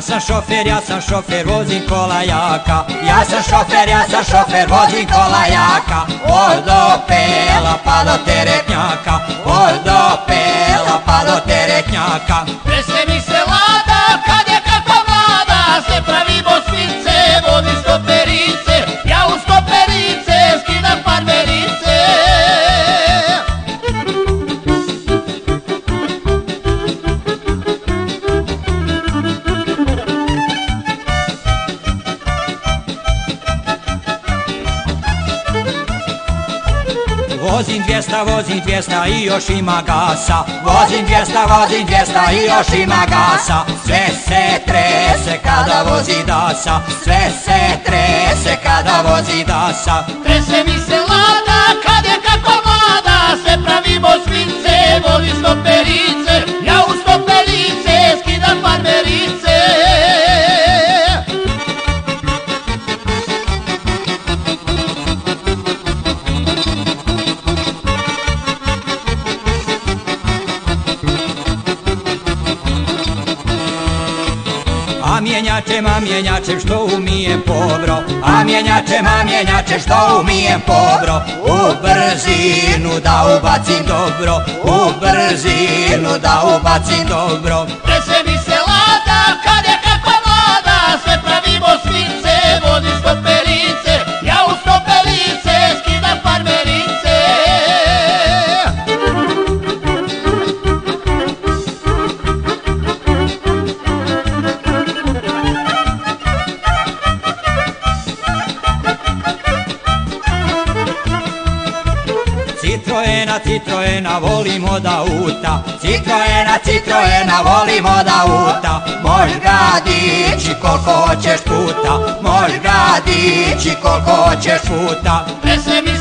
sam šofer, vozim kola jaka. Ja sam šofer, vozim kola jaka. Od Opela pa do teretnjaka, od Opela pa do teretnjaka. Trese mi se lada kad je kakva mlada, sve pravimo svince, vodi stoperice. Ja u stoperice skidam farmerice. Vozim 200 i još ima gasa. Vozim 200 i još ima gasa. Sve se trese kada vozi dasa, sve se trese kada vozi dasa. Trese mi se lada kad je kakva mlada, sve pravimo svince, vodi stoperice. Ja u stoperice skidam farmerice. A mjenjačem što umijem pobro, a mjenjačem što umijem pobro. U brzinu da ubacim dobro, u brzinu da ubacim dobro. Trese mi se lada kad je kakva mlada, sve pravimo svince, vodi stoperice. Ja u stoperice skidam farmerice. Citroena volimo da uta, Citroena volimo da uta. Mož ga dići koliko hoćeš puta, mož ga dići koliko hoćeš puta. Trese mi